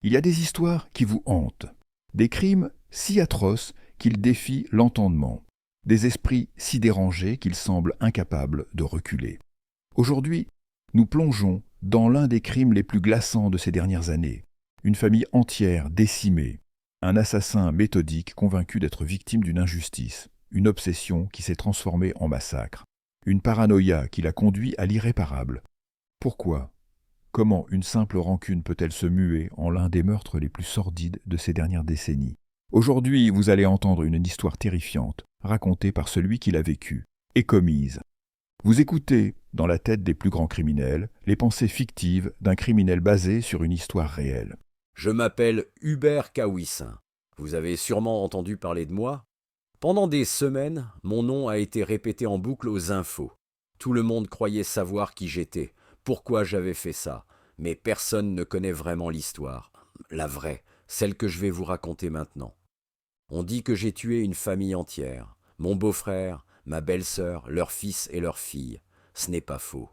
Il y a des histoires qui vous hantent, des crimes si atroces qu'ils défient l'entendement, des esprits si dérangés qu'ils semblent incapables de reculer. Aujourd'hui, nous plongeons dans l'un des crimes les plus glaçants de ces dernières années. Une famille entière décimée, un assassin méthodique convaincu d'être victime d'une injustice, une obsession qui s'est transformée en massacre, une paranoïa qui l'a conduit à l'irréparable. Pourquoi? Comment une simple rancune peut-elle se muer en l'un des meurtres les plus sordides de ces dernières décennies? Aujourd'hui, vous allez entendre une histoire terrifiante, racontée par celui qui l'a vécue, et commise. Vous écoutez, dans la tête des plus grands criminels, les pensées fictives d'un criminel basé sur une histoire réelle. Je m'appelle Hubert Kawissin. Vous avez sûrement entendu parler de moi. Pendant des semaines, mon nom a été répété en boucle aux infos. Tout le monde croyait savoir qui j'étais, pourquoi j'avais fait ça, mais personne ne connaît vraiment l'histoire. La vraie, celle que je vais vous raconter maintenant. On dit que j'ai tué une famille entière, mon beau-frère, ma belle-sœur, leur fils et leur fille. Ce n'est pas faux.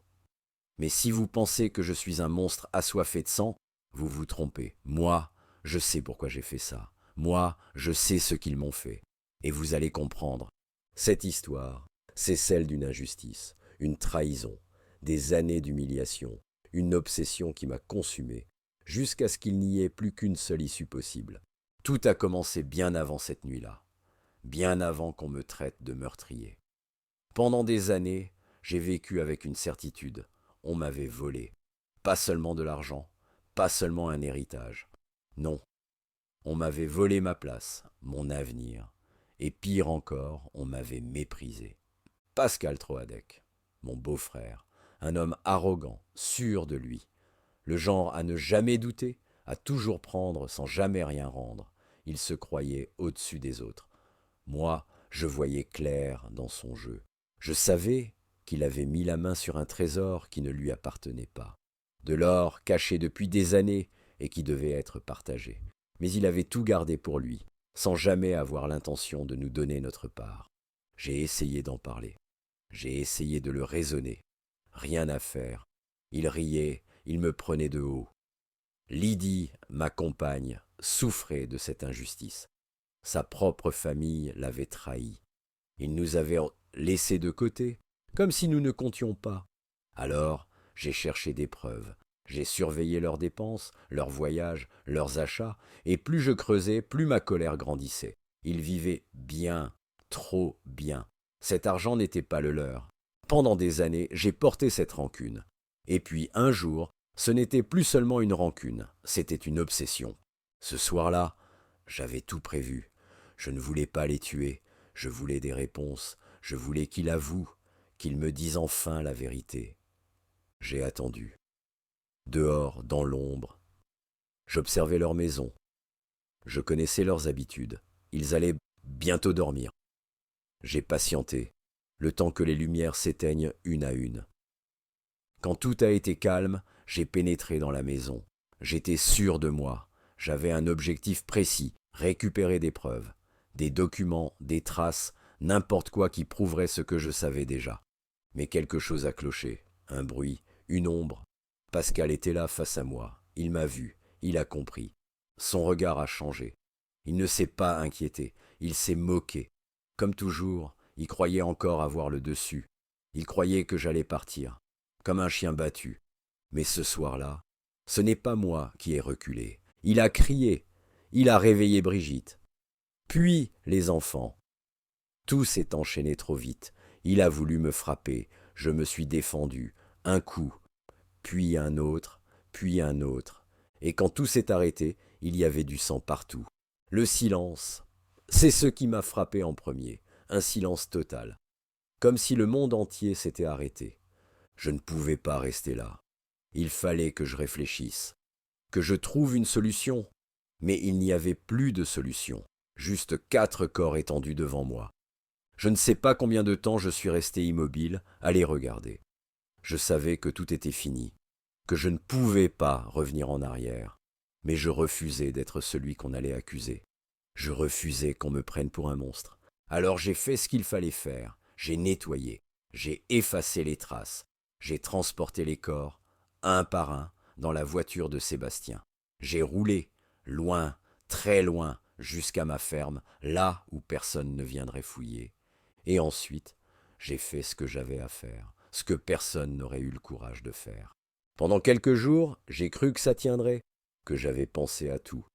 Mais si vous pensez que je suis un monstre assoiffé de sang, vous vous trompez. Moi, je sais pourquoi j'ai fait ça. Moi, je sais ce qu'ils m'ont fait. Et vous allez comprendre. Cette histoire, c'est celle d'une injustice, une trahison, des années d'humiliation, une obsession qui m'a consumé, jusqu'à ce qu'il n'y ait plus qu'une seule issue possible. Tout a commencé bien avant cette nuit-là, bien avant qu'on me traite de meurtrier. Pendant des années, j'ai vécu avec une certitude. On m'avait volé. Pas seulement de l'argent, pas seulement un héritage. Non, on m'avait volé ma place, mon avenir. Et pire encore, on m'avait méprisé. Pascal Troadec, mon beau-frère, un homme arrogant, sûr de lui, le genre à ne jamais douter, à toujours prendre sans jamais rien rendre. Il se croyait au-dessus des autres. Moi, je voyais clair dans son jeu. Je savais qu'il avait mis la main sur un trésor qui ne lui appartenait pas. De l'or caché depuis des années et qui devait être partagé. Mais il avait tout gardé pour lui, sans jamais avoir l'intention de nous donner notre part. J'ai essayé d'en parler. J'ai essayé de le raisonner. Rien à faire. Il riait, il me prenait de haut. Lydie, ma compagne, souffrait de cette injustice. Sa propre famille l'avait trahi. Il nous avait laissés de côté, comme si nous ne comptions pas. Alors, j'ai cherché des preuves. J'ai surveillé leurs dépenses, leurs voyages, leurs achats, et plus je creusais, plus ma colère grandissait. Ils vivaient bien, trop bien. Cet argent n'était pas le leur. Pendant des années, j'ai porté cette rancune. Et puis, un jour, ce n'était plus seulement une rancune, c'était une obsession. Ce soir-là, j'avais tout prévu. Je ne voulais pas les tuer, je voulais des réponses, je voulais qu'il avoue, qu'il me dise enfin la vérité. J'ai attendu. Dehors, dans l'ombre, j'observais leur maison. Je connaissais leurs habitudes. Ils allaient bientôt dormir. J'ai patienté, le temps que les lumières s'éteignent une à une. Quand tout a été calme, j'ai pénétré dans la maison. J'étais sûr de moi. J'avais un objectif précis, récupérer des preuves, des documents, des traces, n'importe quoi qui prouverait ce que je savais déjà. Mais quelque chose a cloché, un bruit, une ombre. Pascal était là face à moi. Il m'a vu, il a compris. Son regard a changé. Il ne s'est pas inquiété, il s'est moqué. Comme toujours, il croyait encore avoir le dessus. Il croyait que j'allais partir, comme un chien battu. Mais ce soir-là, ce n'est pas moi qui ai reculé. Il a crié, il a réveillé Brigitte. Puis les enfants. Tout s'est enchaîné trop vite. Il a voulu me frapper, je me suis défendu. Un coup, puis un autre, puis un autre. Et quand tout s'est arrêté, il y avait du sang partout. Le silence, c'est ce qui m'a frappé en premier, un silence total, comme si le monde entier s'était arrêté. Je ne pouvais pas rester là. Il fallait que je réfléchisse, que je trouve une solution. Mais il n'y avait plus de solution, juste 4 corps étendus devant moi. Je ne sais pas combien de temps je suis resté immobile, à les regarder. Je savais que tout était fini, que je ne pouvais pas revenir en arrière, mais je refusais d'être celui qu'on allait accuser. Je refusais qu'on me prenne pour un monstre. Alors j'ai fait ce qu'il fallait faire, j'ai nettoyé, j'ai effacé les traces, j'ai transporté les corps, un par un, dans la voiture de Sébastien. J'ai roulé, loin, très loin, jusqu'à ma ferme, là où personne ne viendrait fouiller. Et ensuite, j'ai fait ce que j'avais à faire, ce que personne n'aurait eu le courage de faire. Pendant quelques jours, j'ai cru que ça tiendrait, que j'avais pensé à tout.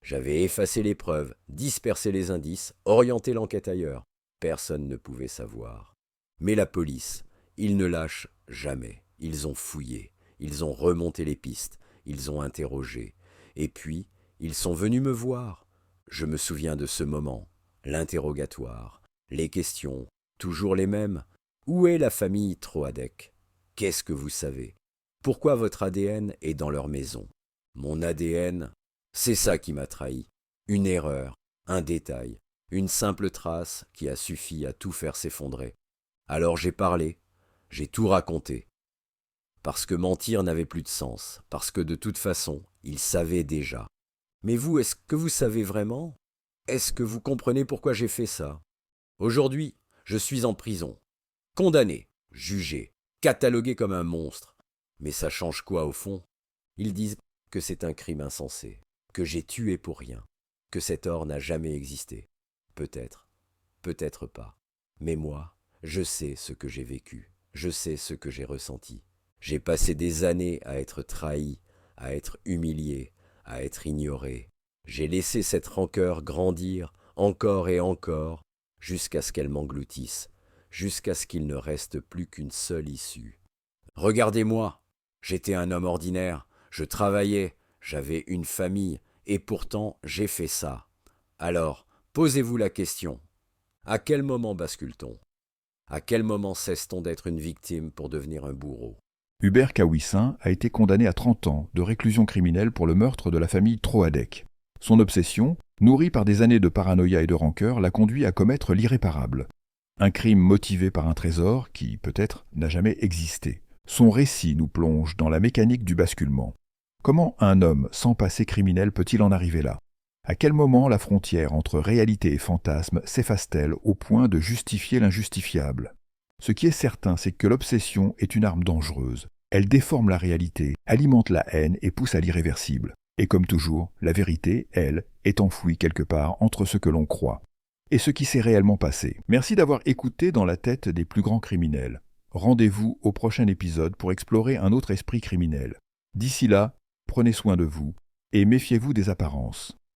J'avais effacé les preuves, dispersé les indices, orienté l'enquête ailleurs. Personne ne pouvait savoir. Mais la police, ils ne lâchent jamais. Ils ont fouillé, ils ont remonté les pistes, ils ont interrogé. Et puis, ils sont venus me voir. Je me souviens de ce moment, l'interrogatoire, les questions, toujours les mêmes. Où est la famille Troadec? Qu'est-ce que vous savez? Pourquoi votre ADN est dans leur maison? Mon ADN, c'est ça qui m'a trahi. Une erreur, un détail, une simple trace qui a suffi à tout faire s'effondrer. Alors j'ai parlé, j'ai tout raconté. Parce que mentir n'avait plus de sens, parce que de toute façon, ils savaient déjà. Mais vous, est-ce que vous savez vraiment? Est-ce que vous comprenez pourquoi j'ai fait ça? Aujourd'hui, je suis en prison, condamné, jugé, catalogué comme un monstre. Mais ça change quoi au fond? Ils disent que c'est un crime insensé, que j'ai tué pour rien, que cet or n'a jamais existé. Peut-être, peut-être pas. Mais moi, je sais ce que j'ai vécu, je sais ce que j'ai ressenti. J'ai passé des années à être trahi, à être humilié, à être ignoré. J'ai laissé cette rancœur grandir encore et encore, jusqu'à ce qu'elle m'engloutisse, jusqu'à ce qu'il ne reste plus qu'une seule issue. Regardez-moi, j'étais un homme ordinaire, je travaillais, j'avais une famille, et pourtant j'ai fait ça. Alors, posez-vous la question, à quel moment bascule-t-on? À quel moment cesse-t-on d'être une victime pour devenir un bourreau? Hubert Kawissin a été condamné à 30 ans de réclusion criminelle pour le meurtre de la famille Troadec. Son obsession, nourrie par des années de paranoïa et de rancœur, l'a conduit à commettre l'irréparable. Un crime motivé par un trésor qui, peut-être, n'a jamais existé. Son récit nous plonge dans la mécanique du basculement. Comment un homme sans passé criminel peut-il en arriver là? À quel moment la frontière entre réalité et fantasme s'efface-t-elle au point de justifier l'injustifiable? Ce qui est certain, c'est que l'obsession est une arme dangereuse. Elle déforme la réalité, alimente la haine et pousse à l'irréversible. Et comme toujours, la vérité, elle, est enfouie quelque part entre ce que l'on croit et ce qui s'est réellement passé. Merci d'avoir écouté Dans la tête des plus grands criminels. Rendez-vous au prochain épisode pour explorer un autre esprit criminel. D'ici là, prenez soin de vous et méfiez-vous des apparences.